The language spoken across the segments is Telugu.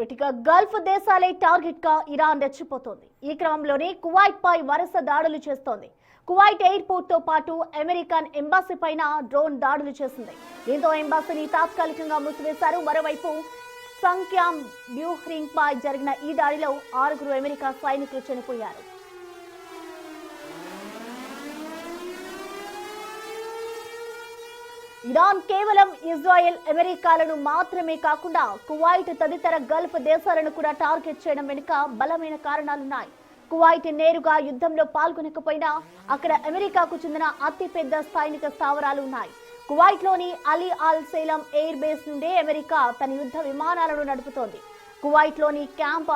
ఇక గల్ఫ్ దేశాలే టార్గెట్ గా ఇరాన్ రెచ్చిపోతోంది. ఈ క్రమంలోనే కువైట్ పై వరుస దాడులు చేస్తోంది. కువైట్ ఎయిర్పోర్ట్ తో పాటు అమెరికన్ ఎంబాసీ పైన డ్రోన్ దాడులు చేసింది. దీంతో ఎంబాసీని తాత్కాలికంగా మూసివేశారు. మరోవైపు సంఖ్యామ్ బ్యూహ్రింగ్ పై జరిగిన ఈ దాడిలో 6 అమెరికా సైనికులు చనిపోయారు. ఇరాన్ కేవలం ఇజ్రాయెల్, అమెరికాలను మాత్రమే కాకుండా కువైట్ తదితర గల్ఫ్ దేశాలను కూడా టార్గెట్ చేయడం వెనుక బలమైన కారణాలున్నాయి. కువైట్ నేరుగా యుద్ధంలో పాల్గొనకపోయినా అక్కడ అమెరికాకు చెందిన అతిపెద్ద సైనిక స్థావరాలు ఉన్నాయి. కువైట్ లోని అలీ అల్ సేలం ఎయిర్ బేస్ నుండే అమెరికా తన యుద్ధ విమానాలను నడుపుతోంది. కువైట్ లోని క్యాంప్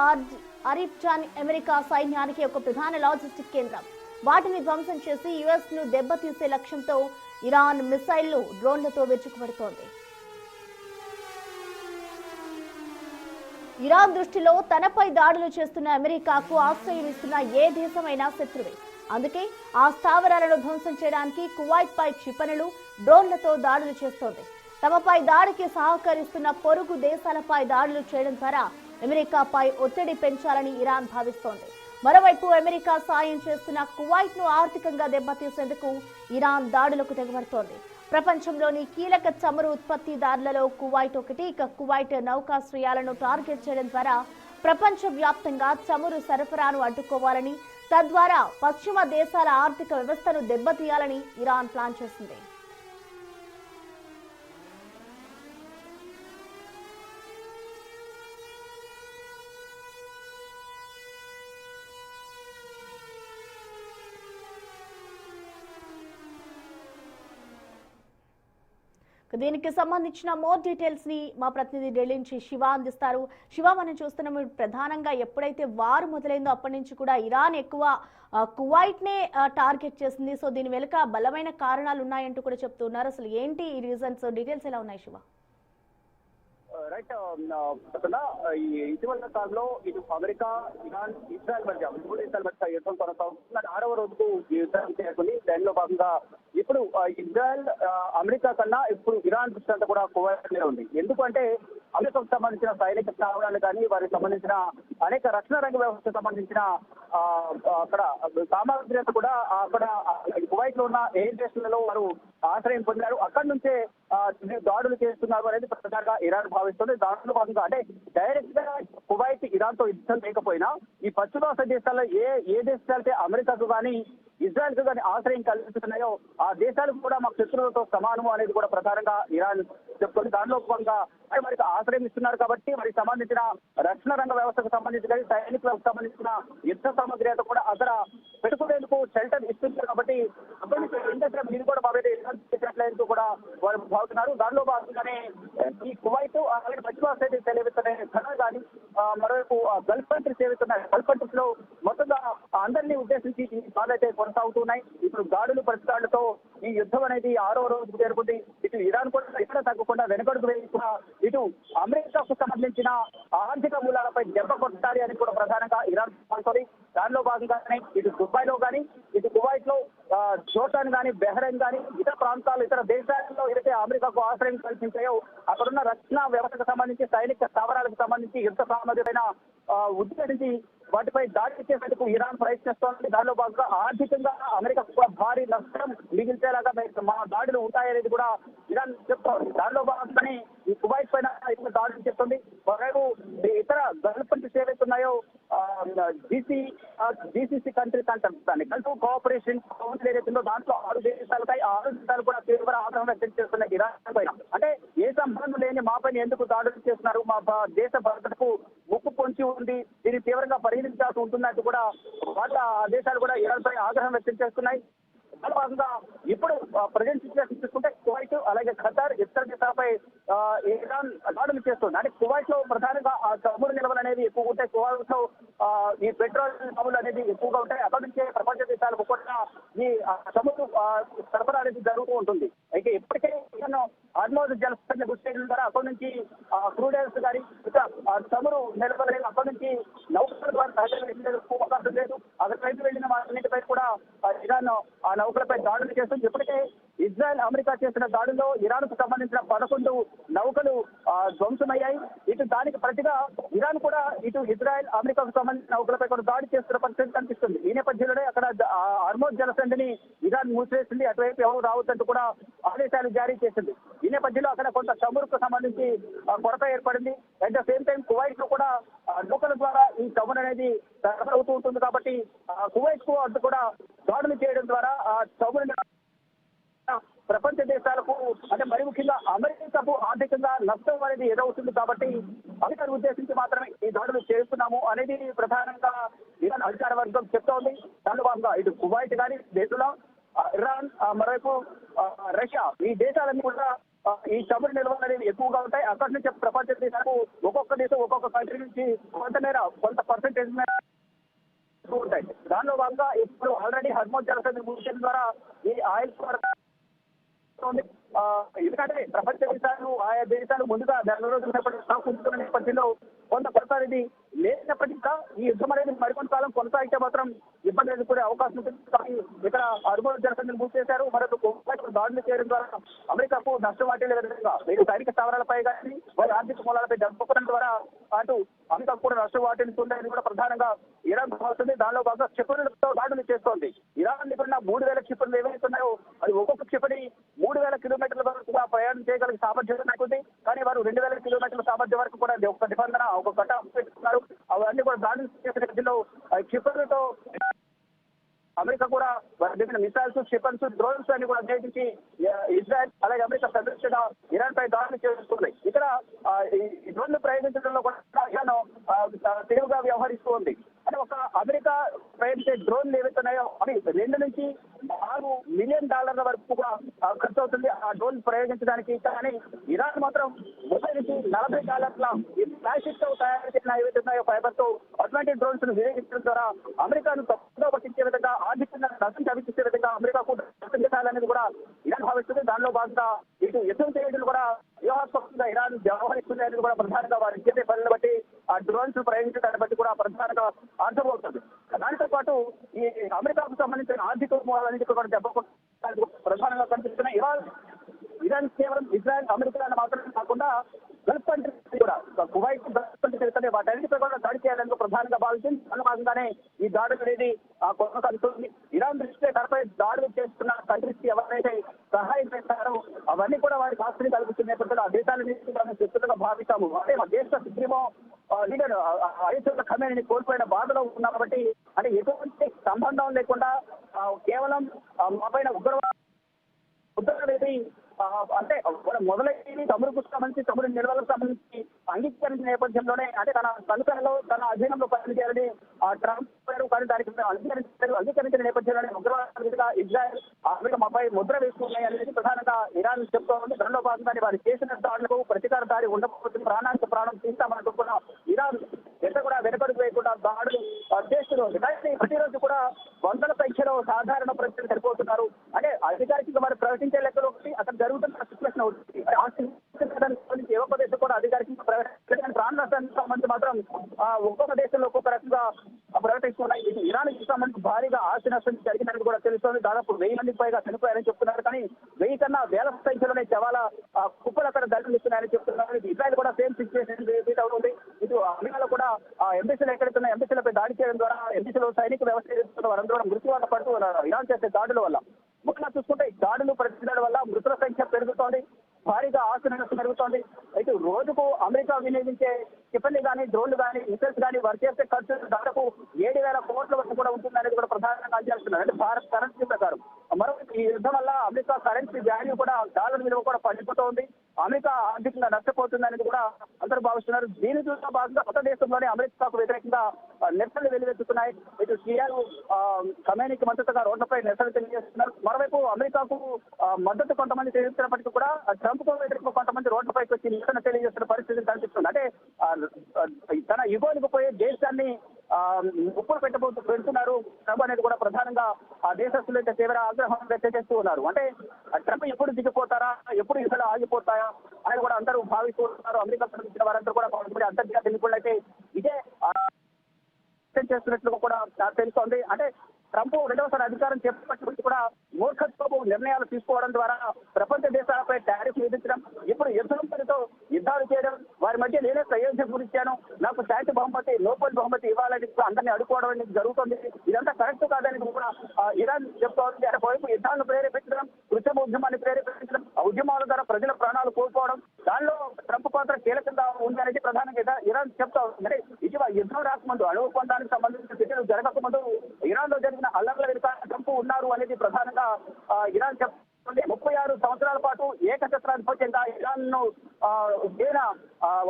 అరిఫ్జాన్ అమెరికా సైన్యానికి ఒక ప్రధాన లాజిస్టిక్ కేంద్రం. వాటిని ధ్వంసం చేసి యుఎస్ ను దెబ్బతీసే లక్ష్యంతో ఇరాన్ మిసైళ్లు, డ్రోన్లతో విరుచుకుపడుతోంది. ఇరాన్ దృష్టిలో తనపై దాడులు చేస్తున్న అమెరికాకు ఆశ్రయం ఇస్తున్న ఏ దేశమైనా శత్రువే. అందుకే ఆ స్థావరాలను ధ్వంసం చేయడానికి కువైట్ పై క్షిపణులు, డ్రోన్లతో దాడులు చేస్తోంది. తమపై దాడికి సహకరిస్తున్న పొరుగు దేశాలపై దాడులు చేయడం ద్వారా అమెరికాపై ఒత్తిడి పెంచాలని ఇరాన్ భావిస్తోంది. మరోవైపు అమెరికా సాయం చేస్తున్న కువైట్ ను ఆర్థికంగా దెబ్బతీసేందుకు ఇరాన్ దాడులకు తెగబడుతోంది. ప్రపంచంలోని కీలక చమురు ఉత్పత్తిదారులలో కువైట్ ఒకటి. ఇక కువైట్ నౌకాశ్రయాలను టార్గెట్ చేయడం ద్వారా ప్రపంచ వ్యాప్తంగా చమురు సరఫరాను అడ్డుకోవాలని, తద్వారా పశ్చిమ దేశాల ఆర్థిక వ్యవస్థను దెబ్బతీయాలని ఇరాన్ ప్లాన్ చేసింది. దీనికి సంబంధించిన మోర్ డీటెయిల్స్ ని మా ప్రతినిధి ఢిల్లీ నుంచి శివ అందిస్తారు. శివ, మనం చూస్తున్నాము ప్రధానంగా ఎప్పుడైతే వార్ మొదలైందో అప్పటి నుంచి కూడా ఇరాన్ ఎక్కువ కువైట్ నే టార్గెట్ చేసింది. సో దీని వెనుక బలమైన కారణాలు ఉన్నాయంటూ కూడా చెప్తున్నారు. అసలు ఏంటి ఈ రీజన్స్, డీటెయిల్స్ ఎలా ఉన్నాయి శివ? రైట్, ఈ ఇటీవల కాలంలో ఇటు అమెరికా, ఇరాన్, ఇజ్రాయెల్ మధ్య 3 దేశాల మధ్య యుద్ధం కొనసాగుతుంది. 6వ రోజుకు యుద్ధం చేరుకుంది. దానిలో భాగంగా ఇప్పుడు ఇజ్రాయెల్, అమెరికా కన్నా ఇప్పుడు ఇరాన్ దృష్టి అంతా కూడా కువైట్ మీద ఉంది. ఎందుకంటే అమెరికాకు సంబంధించిన సైనిక స్థావరాలు కానీ, వారికి సంబంధించిన అనేక రక్షణ రంగ వ్యవస్థకు సంబంధించిన అక్కడ సామాగ్రి అంతా కూడా అక్కడ కువైట్ లో ఉన్న ఎయిర్ స్టేషన్లలో వారు ఆశ్రయం పొందారు. అక్కడి నుంచే దాడులు చేస్తున్నారు అనేది ప్రధానంగా ఇరాన్ భావిస్తుంది. దాంట్లో భాగంగా అంటే డైరెక్ట్ గా కువైట్ ఇరాన్ తో యుద్ధం లేకపోయినా ఈ పశ్చిమాసియా దేశాల్లో ఏ దేశాలైతే అమెరికాకు కానీ, ఇజ్రాయెల్ కు కానీ ఆశ్రయం కల్పిస్తున్నాయో ఆ దేశాలు కూడా మాకు శత్రువులతో సమానము అనేది కూడా ప్రధానంగా ఇరాన్ చెప్తుంది. దానిలో భాగంగా వారికి ఆశ్రయం ఇస్తున్నారు కాబట్టి వారికి సంబంధించిన రక్షణ రంగ వ్యవస్థకు సంబంధించి కానీ, సైనిక వ్యవస్థకు సంబంధించిన యుద్ధ సామగ్రి అంతా కూడా అక్కడ పెట్టుకునేందుకు షెల్టర్ ఇస్తున్నారు. కాబట్టి అప్పటి నుంచి ఏంటంటే మీరు కూడా బాగా చేసినట్లయితే కూడా వారు భావిస్తున్నారు. దానిలో భాగంగానే ఈ కువైట్ అలాగే పశ్చిమాసియా సేవిస్తున్నాయి కానీ, మరోవైపు గల్ఫ్ కంట్రీస్ ఏవైతున్నాయి, గల్ఫ్ కంట్రీస్ లో మొత్తంగా అందరినీ ఉద్దేశించి ఈ బాధైతే కొనసాగుతున్నాయి. ఇప్పుడు దాడులు ప్రతిదాడులతో ఈ యుద్ధం అనేది 6వ రోజుకు చేరుకుంది. ఇటు ఇరాన్ కూడా ఇక్కడ తగ్గకుండా వెనుకడుగు వేసిన ఇటు అమెరికాకు సంబంధించిన ఆర్థిక మూలాలపై దెబ్బ కొట్టాలి అని కూడా ప్రధానంగా ఇరాన్ అనుకుంది. దానిలో భాగంగానే ఇటు దుబాయ్ లో కానీ, ఇటు కువైట్ లో, జోర్డాన్ కానీ, బెహ్రెయిన్ కానీ, ఇతర ప్రాంతాలు, ఇతర దేశాల్లో ఏదైతే అమెరికాకు ఆశ్రయం కల్పించాయో అక్కడున్న రక్షణ వ్యవస్థకు సంబంధించి, సైనిక స్థావరాలకు సంబంధించి యుద్ధ సామగ్రి పైన ఉద్దేశించి వాటిపై దాడి చేసేందుకు ఇరాన్ ప్రయత్నిస్తోంది. దానిలో భాగంగా ఆర్థికంగా అమెరికాకు కూడా భారీ నష్టం మిగిల్చేలాగా మా దాడులు ఉంటాయనేది కూడా ఇరాన్ చెప్తోంది. దానిలో భాగంగానే ఈ కువైట్ పైన దాడులు చేస్తుంది. మరోవైపు ఇతర గల్ఫ్ కంట్రీస్ ఏవైతున్నాయో జీసీసీ కంట్రీస్ అంటారు, దాన్ని గల్ఫ్ కోఆపరేషన్ కౌన్సిల్ ఏదైతుందో దాంట్లో 6 దేశాలపై 6 దేశాలు కూడా తీవ్ర ఆగ్రహం వ్యక్తం చేస్తున్నాయి ఇరాన్ పైన. అంటే ఏ సంబంధం లేని మా పైన ఎందుకు దాడులు చేస్తున్నారు, మా దేశ భద్రతకు ముప్పు పొంచి ఉంది, దీన్ని తీవ్రంగా పరిగణించాల్సి ఉంటున్నట్టు కూడా వాళ్ళ దేశాలు కూడా ఇరాన్ పై ఆగ్రహం వ్యక్తం చేస్తున్నాయి. దాని భాగంగా ఇప్పుడు ప్రజెంట్ సిచ్యువేషన్ చూసుకుంటే కువైట్ అలాగే ఖతార్ ఇతర దేశాలపై ఇరాన్ దాడులు చేస్తుంది. అంటే కువైట్ లో ప్రధానంగా ఆ చమురు నిల్వలు అనేది ఎక్కువగా ఉంటాయి. కువైట్ లో ఈ పెట్రోల్ చమురు అనేది ఎక్కువగా ఉంటాయి. అక్కడి నుంచే ప్రపంచ దేశాలకు కూడా ఈ చమురు సరఫరా అనేది జరుగుతూ ఉంటుంది. అయితే ఇప్పటికే హార్మోజ్ జలసంధి గుర్తించడం ద్వారా అక్కడి నుంచి క్రూడ్ ఆయిల్స్ కానీ ఇక చమురు నిల్వలు అక్కడి నుంచి నౌకల ద్వారా సహకరించేందుకు అవకాశం లేదు. అక్కడికి వెళ్ళిన వాటిపై కూడా ఇరాన్ ఆ నౌకలపై దాడులు చేస్తుంది. ఇప్పటికే ఇజ్రాయెల్, అమెరికా చేసిన దాడుల్లో ఇరాన్ కు సంబంధించిన 11 నౌకలు ధ్వంసమయ్యాయి. ఇటు దానికి ప్రతిగా ఇరాన్ కూడా ఇటు ఇజ్రాయెల్ అమెరికాకు సంబంధించిన నౌకలపై కూడా దాడి చేస్తున్న పరిస్థితి కనిపిస్తుంది. ఈ నేపథ్యంలోనే అక్కడ హార్మోజ్ జలసంధిని ఇరాన్ మూసివేసింది. అటువైపు ఎవరు రావద్దంటూ కూడా ఆదేశాలు జారీ చేసింది. ఈ నేపథ్యంలో అక్కడ కొంత చమురుకు సంబంధించి కొరత ఏర్పడింది. At the same time Kuwait లో కూడా నౌకల ద్వారా ఈ చమురు అనేది సరఫరా అవుతూ ఉంటుంది. కాబట్టి కువైట్ కు అటు కూడా దాడులు చేయడం ద్వారా ఆ చమురు ప్రపంచ దేశాలకు అంటే మరి ముఖ్యంగా అమెరికాకు ఆర్థికంగా నష్టం అనేది ఎదురవుతుంది. కాబట్టి అమెరికాను ఉద్దేశించి మాత్రమే ఈ దాడులు చేస్తున్నాము అనేది ప్రధానంగా ఇరాన్ అధికార వర్గం చెప్తోంది. దానిలో భాగంగా ఇటు కువైట్ కానీ దేశంలో ఇరాన్ మరోవైపు రష్యా ఈ దేశాలన్నీ కూడా ఈ చమురు నిల్వలు అనేవి ఎక్కువగా ఉంటాయి. అక్కడి నుంచి ప్రపంచ దేశాలకు ఒక్కొక్క దేశం ఒక్కొక్క కంట్రీ నుంచి కొంత పర్సెంటేజ్ మేర ఉంటాయి. దానిలో భాగంగా ఇప్పుడు ఆల్రెడీ హార్మోజ్ జలసంధి మూసివేయడం ద్వారా ఈ ఆయిల్ ఎందుకంటే ప్రపంచ దేశాలు ఆయా దేశాలు ముందుగా నెల రోజుల స్టాక్ ఉంచుకున్న నేపథ్యంలో కొంత కొరత అనేది లేనప్పటికీ కూడా ఈ యుద్ధం అనేది మరికొంత కాలం కొనసాగితే మాత్రం ఇబ్బంది ఎదుర్కొనే అవకాశం ఉంటుంది. కానీ ఇక్కడ హార్మోజ్ జలసంధిని మూసివేశారు. మరొక దాడులు చేయడం ద్వారా అమెరికాకు నష్టం వాటిల్లే విధంగా వీరు సైనిక స్థావరాలపై కానీ వారి ఆర్థిక మూలాలపై దెబ్బకొనడం ద్వారా అటు అమెరికాకు కూడా నష్టం వాటిల్లుతుందని కూడా ప్రధానంగా ఇరాన్ భావిస్తుంది. దానిలో భాగంగా క్షిపణులతో దాడులు చేస్తోంది. ఇరాన్ నిపుణ 3000 క్షిపణులు ఏవైతున్నాయో అది ఒక్కొక్క క్షిపణి 3000 కిలోమీటర్ల వరకు కూడా ప్రయాణం చేయగలిగే సామర్థ్యం ఉంటుంది. కానీ వారు 2000 కిలోమీటర్ల సామర్థ్యం వరకు కూడా ఒక నిబంధన ఒక గట్ట పెట్టుకున్నారు. అవన్నీ కూడా దాడులు చేసే నేపథ్యంలో క్షిపణులతో అమెరికా కూడా విభిన్న మిసైల్స్, క్షిపణ్స్, డ్రోన్స్ అన్ని కూడా ఉపయోగించి ఇజ్రాయెల్ అలాగే అమెరికా సందర్శించగా ఇరాన్ పై దాడులు చేస్తుంది. ఇక్కడ ఈ డ్రోన్లు ప్రయోగించడంలో కూడా ఇరాన్ తెలివిగా వ్యవహరిస్తూ ఉంది. అంటే ఒక అమెరికా ప్రయోగించే డ్రోన్లు ఏవైతున్నాయో అవి $2 నుంచి $6 మిలియన్ వరకు కూడా ఖర్చు అవుతుంది ఆ డ్రోన్ ప్రయోగించడానికి. కానీ ఇరాన్ మాత్రం $30 నుంచి $40 ఈ ప్లాస్టిక్ తో తయారు చేసిన ఏవైతున్నాయో ఫైబర్ తో అటువంటి డ్రోన్స్ ను వినియోగించడం ద్వారా అమెరికాను తప్పుదో పట్టించే విధంగా ఆర్థికంగా నష్టం కల్పించే విధంగా అమెరికాకు నష్టం చేయాలనేది కూడా ఇరాన్ భావిస్తుంది. దానిలో భాగంగా ఇటు యుద్ధం చేయడం కూడా వ్యూహాత్మకంగా ఇరాన్ వ్యవహరిస్తుంది అనేది కూడా ప్రధానంగా వారు చేసే పనులను బట్టి ఆ డ్రోన్స్ ప్రయోగించడాన్ని బట్టి కూడా ప్రధానంగా అర్థమవుతుంది. దానితో పాటు ఈ అమెరికాకు సంబంధించిన ఆర్థిక మూలాలన్నింటి కూడా దెబ్బకొట్టడానికి ప్రధానంగా కనిపిస్తున్నాయి. ఇరాన్ కేవలం ఇజ్రాయెల్ అమెరికా మాత్రమే కాకుండా గల్ఫ్ కంట్రీస్ కూడా కువైట్ గల్ఫ్ కంట్రీస్ వాటన్నిటిపై కూడా దాడి చేయాలని ప్రధానంగా భావించింది. దాని భాగంగానే ఈ దాడులు అనేది కొనసాగుతుంది. ఇరాన్ దృష్ట్యా తనపై దాడులు చేస్తున్న కంట్రీస్ కి ఎవరైతే సహాయం చేస్తారో అవన్నీ కూడా వారికి ఆస్తిని కల్పిస్తున్న నేపథ్యంలో ఆ దేశాలని శత్రులుగా భావిస్తాము. అంటే మా దేశ సుప్రీమో లీడర్ అయతుల్లా ఖమేనీని కోల్పోయిన బాధలో ఉన్నాం కాబట్టి అంటే ఎటువంటి సంబంధం లేకుండా కేవలం మా పైన ఉగ్రవాది అంటే మొదలైన చమురుకు సంబంధించి చమురు నిల్వలకు సంబంధించి అంగీకరించిన నేపథ్యంలోనే అంటే తన కనుకలలో తన అధీనంలో పనిచేయాలని ట్రంప్ పేరు కానీ దానికి అంగీకరించిన నేపథ్యంలోనే ఉగ్రవాదిగా ఇజ్రాయెల్ అమెరికా మాపై ముద్ర వేసుకున్నాయి అనేది ప్రధానంగా ఇరాన్ చెప్తూ ఉంది. దానిలో భాగంగానే వారు చేసిన దాడులకు ప్రతీకార దాడి ఉండకపోతుంది, ప్రాణానికి ప్రాణం తీస్తామని కూడా ఇరాన్ ఎంత కూడా వెనుకడుగు వేయకుండా దాడులు చేస్తున్నారు. కానీ ప్రతిరోజు కూడా వందల సంఖ్యలో సాధారణ ప్రజలు సరిపోతున్నారు. అంటే అధికారికంగా వారు ప్రకటించే లెక్కలు ఒకటి అక్కడ జరుగుతున్న సిచ్యువేషన్ అవుతుంది. ఏ ఒక్క దేశం కూడా అధికారికంగా ప్రకటించిన ప్రాణ నష్టానికి సంబంధించి మాత్రం ఒక్కొక్క దేశంలో ఒక్కొక్క రకంగా ప్రకటిస్తున్నాయి. ఇరాన్కి సంబంధించి భారీగా ఆస్తి నష్టం జరిగినట్టు కూడా తెలుస్తోంది. దాదాపు 1000 మందికి పైగా చనిపోయారని చెప్తున్నారు. కానీ 1000 కన్నా వేల సంఖ్యలోనే శవాల కుప్పలు అక్కడ దర్శనమిస్తున్నాయని చెప్తున్నారు. ఇజ్రాయెల్ కూడా సేమ్ సిచ్యువేషన్ రిపీట్ అవుతుంది. ఇటు అమెరికాలో కూడా ఎంబసీలు ఎక్కడున్న ఎంబసీలపై దాడి చేయడం ద్వారా ఎంబసీలో సైనిక వ్యవస్థ చేస్తున్న వారందరూ కూడా మృత్యువాత పడుతూ ఇరాన్ చేసే దాడుల వల్ల ముఖ్యంగా చూసుకుంటే దాడులు ప్రతిదాడుల వల్ల మృతుల సంఖ్య పెరుగుతోంది, భారీగా ఆస్తి నష్టం పెరుగుతోంది. అయితే రోజుకు అమెరికా వినియోగించే క్షిపణి కానీ డ్రోన్లు కానీ మిసైల్స్ కానీ వారు చేసే ఖర్చు దాదాపు 7,000 కోట్ల వరకు కూడా ఉంటుంది అనేది కూడా ప్రధానంగా అంచనా. అంటే భారత్ కరెన్సీ ప్రకారం మరొక ఈ యుద్ధం వల్ల అమెరికా కరెన్సీ వాల్యూ కూడా డాలర్ విలువ కూడా పడిపోతోంది. అమెరికా ఆర్థికంగా నష్టపోతుంది అనేది కూడా అందరూ భావిస్తున్నారు. దీనితో భాగంగా కొత్త దేశంలోనే అమెరికాకు వ్యతిరేకంగా నిరసనలు వెలువెత్తుతున్నాయి. ఇటు షియాలు ఖమేనీకి మద్దతుగా రోడ్లపై నిరసనలు తెలియజేస్తున్నారు. మరోవైపు అమెరికాకు మద్దతు కొంతమంది తెలియజేస్తున్నప్పటికీ కూడా ట్రంప్ కు వ్యతిరేకంగా కొంతమంది రోడ్లపైకి వచ్చి నిరసన తెలియజేస్తున్న పరిస్థితి కనిపిస్తుంది. అంటే తన యుగోనికి పోయే దేశాన్ని ఉప్పులు పెడుతున్నారు ట్రంప్ అనేది కూడా ప్రధానంగా ఆ దేశస్తులు అయితే తీవ్ర ఆగ్రహం వ్యక్తం చేస్తూ ఉన్నారు. అంటే ట్రంప్ ఎప్పుడు దిగిపోతారా, ఎప్పుడు యుద్ధాలు ఆగిపోతాయా అని కూడా అందరూ భావిస్తున్నారు. అమెరికా సంబంధించిన వారందరూ కూడా కొంతమంది అంతర్జాతీయ నిపుణులు అయితే ఇదే చేస్తున్నట్లు కూడా తెలుస్తోంది. అంటే ట్రంప్ రెండవసారి అధికారం చేపట్టినప్పటికీ కూడా మూర్ఖత్వపు నిర్ణయాలు తీసుకోవడం ద్వారా ప్రపంచ దేశాలపై టారిఫ్ విధించడం, ఇప్పుడు యుద్ధం పేరుతో యుద్ధాలు చేయడం, వారి వారి మధ్య నేనే ప్రయోజనం గురించాను, నాకు శాంతి బహుమతి నోబెల్ బహుమతి ఇవ్వాలని అందరినీ అడుకోవడం అనేది జరుగుతుంది. ఇదంతా కరెక్ట్ కాదని కూడా ఇరాన్ చెప్తోంది. ఒకవైపు యుద్ధాలను ప్రేరేపించడం, కృత్రిమ ఉద్యమాన్ని ప్రేరేపించడం, ఆ ఉద్యమాల ద్వారా ప్రజల ప్రాణాలు కోల్పోవడం, దానిలో ట్రంప్ పాత్ర కీలకంగా ఉంది అనేది ప్రధానంగా ఇరాన్ చెప్తా ఉంది. అంటే ఇటీవల యుద్ధం రాకముందు, అణు ఒప్పందానికి సంబంధించిన చర్చలు జరగకముందు ఇరాన్ లో జరిగిన అల్లర్ల వెనుక ట్రంప్ ఉన్నారు అనేది ప్రధానంగా ఇరాన్ చెప్తుంది. 36 సంవత్సరాల పాటు ఏకఛత్రాధిపత్యంగా ఇరాన్ ను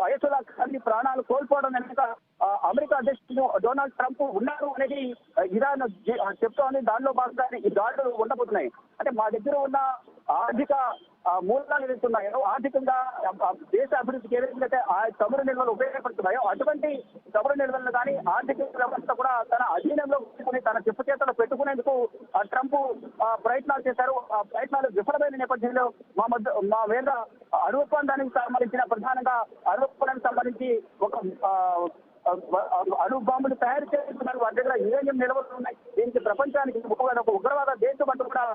అయతుల్లా ఖానీ ప్రాణాలు కోల్పోవడం వెనుక అమెరికా అధ్యక్షుడు డొనాల్డ్ ట్రంప్ ఉన్నారు అనేది ఇరాన్ చెప్తోంది. దానిలో భాగంగా ఈ దాడులు ఉండబోతున్నాయి. అంటే మా దగ్గర ఉన్న ఆర్థిక మూలాలు ఏదైతున్నాయో, ఆర్థికంగా దేశ అభివృద్ధికి ఏదైతే ఆ చమురు నిల్వలు ఉపయోగపడుతున్నాయో అటువంటి చమురు నిల్వలను కానీ ఆర్థిక వ్యవస్థ కూడా తన అధీనంలో పెట్టుకుని తన చెప్పచేతలు పెట్టుకునేందుకు ట్రంప్ ప్రయత్నాలు చేశారు. ఆ ప్రయత్నాలు విఫలమైన నేపథ్యంలో మా మీద అణు ఒప్పందానికి సంబంధించిన ప్రధానంగా అణు ఒప్పందానికి సంబంధించి ఒక అణు బాంబులు తయారు చేస్తున్నారు. వారి దగ్గర యురేనియం నిల్వలు ఉన్నాయి. దీనికి ప్రపంచానికి ఒక ఉగ్రవాద దేశం అంటూ కూడా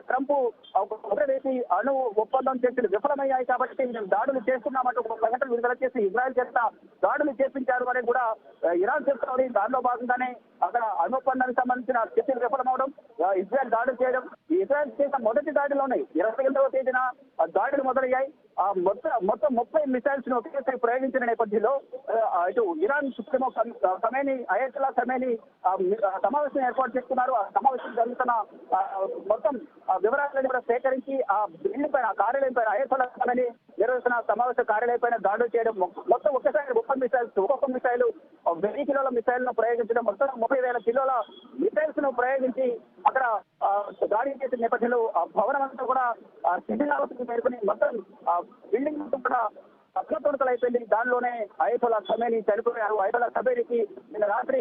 ట్రంప్ వేసి అణు ఒప్పందం చేసి విఫలమయ్యాయి కాబట్టి మేము దాడులు చేస్తున్నామంటూ ఒక ప్రకటన విడుదల చేసి ఇజ్రాయెల్ చేత దాడులు చేపించారు అని కూడా ఇరాన్ చెప్తుంది. దానిలో భాగంగానే అక్కడ అణు ఒప్పందానికి సంబంధించిన చర్చలు విఫలమవడం, ఇజ్రాయెల్ దాడులు చేయడం. ఇజ్రాయెల్ చేసిన మొదటి దాడిలోనే 28వ తేదీన దాడులు మొదలయ్యాయి. మొత్తం 30 మిసైల్స్ ను ఒకేసారి ప్రయోగించిన నేపథ్యంలో ఇటు Iran supremo Khamenei, Ayatollah Khamenei సమావేశం ఏర్పాటు చేస్తున్నారు. ఆ సమావేశం జరుగుతున్న మొత్తం వివరాలను కూడా సేకరించి ఆ బిల్డింగ్ పైన, కార్యాలయం పైన, అయతుల్లా ఖమేనీ నిర్వహిస్తున్న సమావేశ కార్యాలయం పైన దాడులు చేయడం, మొత్తం ఒక్కసారి 30 మిసైల్స్, ఒక్కొక్క మిసైల్ 1000 కిలోల మిసైల్ ను ప్రయోగించడం, మొత్తం 30,000 కిలోల మిసైల్స్ ను ప్రయోగించి అక్కడ దాడి చేసిన నేపథ్యంలో ఆ భవనం అంతా కూడా శిథిలావస్థకు చేరుకుని మొత్తం బిల్డింగ్ అంతా కూడా అగ్రతొణుకలు అయిపోయింది. దానిలోనే అయతుల్లా ఖమేనీ చనిపోయారు. అయతుల్లా ఖమేనీకి నిన్న రాత్రి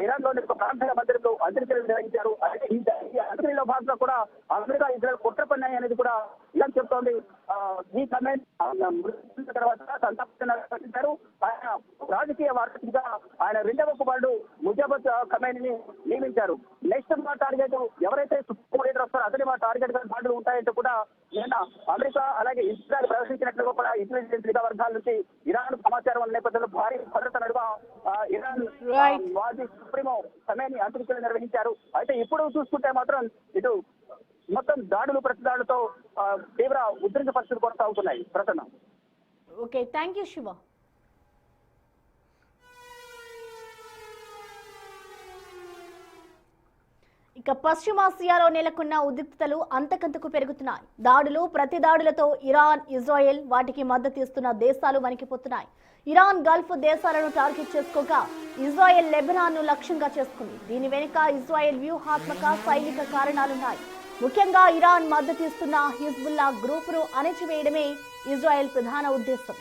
ఇరాన్ లోని ఒక ప్రాంతీయ మందిరంలో అంత్యక్రియలు నిర్వహించారు. అయితే ఈ అంత్యక్రియలో భాగంగా కూడా అమెరికా ఇజ్రాయెల్ కుట్ర పన్నాయి అనేది కూడా ఇరాన్ చెప్తోంది. ఈ ఖమేనీ మృతి తర్వాత సంతాపించారు. ఆయన రాజకీయ వారసుడిగా ఆయన రెండవ కుమారుడు ముజాబత్ ఖమేనీని నియమించారు. నెక్స్ట్ మా టార్గెట్ ఎవరైతే సుప్రీం లీడర్ వస్తారో అతని మా టార్గెట్ గా దాడులు ఉంటాయంటే కూడా నిన్న అమెరికా అలాగే ఇజ్రాయెల్ ప్రదర్శించినట్లుగా కూడా ఇంటెలిజెన్స్ నిఘా వర్గాల నుంచి ఇరాన్ సమాచారం ఉన్న నేపథ్యంలో భారీ భద్రత నడుమ ఇరాన్ మాజీ సుప్రీమో ఖమేనీ అంత్యక్రియలు నిర్వహించారు. అయితే ఇప్పుడు చూసుకుంటే మాత్రం ఇటు మొత్తం దాడులు ప్రతిదాడులతో తీవ్ర ఉద్రిక్త పరిస్థితులు కొనసాగుతున్నాయి. Prasanna. Okay, thank you Shiva. ఇక పశ్చిమాసియాలో నెలకొన్న ఉద్రిక్తతలు అంతకంతకు పెరుగుతున్నాయి. దాడులు, ప్రతి దాడులతో ఇరాన్, ఇజ్రాయెల్, వాటికి మద్దతు ఇస్తున్న దేశాలు వణికిపోతున్నాయి. ఇరాన్ గల్ఫ్ దేశాలను టార్గెట్ చేసుకోగా ఇజ్రాయెల్ లెబనాన్ ను లక్ష్యంగా చేసుకుంది. దీని వెనుక ఇజ్రాయెల్ వ్యూహాత్మక సైనిక కారణాలున్నాయి. ముఖ్యంగా ఇరాన్ మద్దతు ఇస్తున్న హిజ్బుల్లా గ్రూపును అణచివేయడమే ఇజ్రాయెల్ ప్రధాన ఉద్దేశం.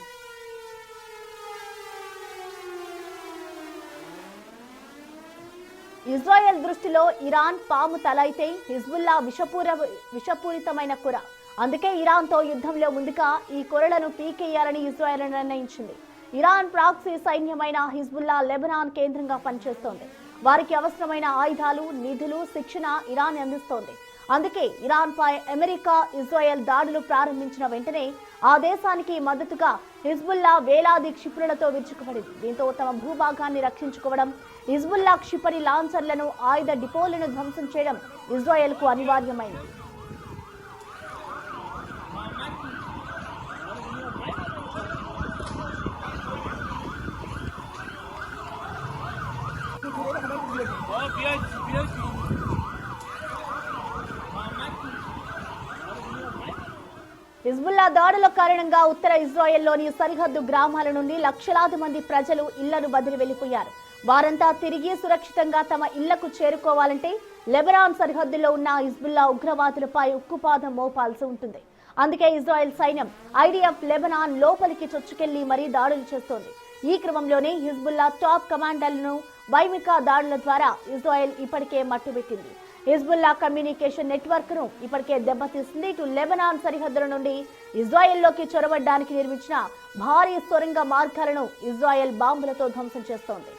ఇజ్రాయెల్ దృష్టిలో ఇరాన్ పాము తల అయితే హిజ్బుల్లా విషపూరితమైన కుర. అందుకే ఇరాన్తో యుద్ధంలో ముందుగా ఈ కురలను పీకేయాలని ఇజ్రాయెల్ నిర్ణయించింది. ఇరాన్ ప్రాక్సీ సైన్యమైన హిజ్బుల్లా లెబనాన్ కేంద్రంగా పనిచేస్తోంది. వారికి అవసరమైన ఆయుధాలు, నిధులు, శిక్షణ ఇరాన్ అందిస్తోంది. అందుకే ఇరాన్ పై అమెరికా, ఇజ్రాయెల్ దాడులు ప్రారంభించిన వెంటనే ఆ దేశానికి మద్దతుగా హిజ్బుల్లా వేలాది క్షిపణులతో విరుచుకుపడింది. దీంతో తమ భూభాగాన్ని రక్షించుకోవడం, హిజ్బుల్లా క్షిపణి లాంచర్లను, ఆయుధ డిపోలను ధ్వంసం చేయడం ఇజ్రాయెల్ కు అనివార్యమైంది. హిజ్బుల్లా దాడుల కారణంగా ఉత్తర ఇజ్రాయెల్లోని సరిహద్దు గ్రామాల నుండి లక్షలాది మంది ప్రజలు ఇళ్లను వదిలి వెళ్లిపోయారు. వారంతా తిరిగి సురక్షితంగా తమ ఇళ్లకు చేరుకోవాలంటే లెబనాన్ సరిహద్దులో ఉన్న హిజ్బుల్లా ఉగ్రవాదులపై ఉక్కుపాదం మోపాల్సి ఉంటుంది. అందుకే ఇజ్రాయెల్ సైన్యం ఐడిఎఫ్ లెబనాన్ లోపలికి చొచ్చుకెళ్లి మరీ దాడులు చేస్తోంది. ఈ క్రమంలోనే హిజ్బుల్లా టాప్ కమాండర్లను వైమిక దాడుల ద్వారా ఇజ్రాయెల్ ఇప్పటికే మట్టుబెట్టింది. హిజ్బుల్లా కమ్యూనికేషన్ నెట్వర్క్ ను ఇప్పటికే దెబ్బతీసింది. ఇటు లెబనాన్ సరిహద్దుల నుండి ఇజ్రాయెల్లోకి చొరబడ్డానికి నిర్మించిన భారీ సొరంగ మార్గాలను ఇజ్రాయెల్ బాంబులతో ధ్వంసం చేస్తోంది.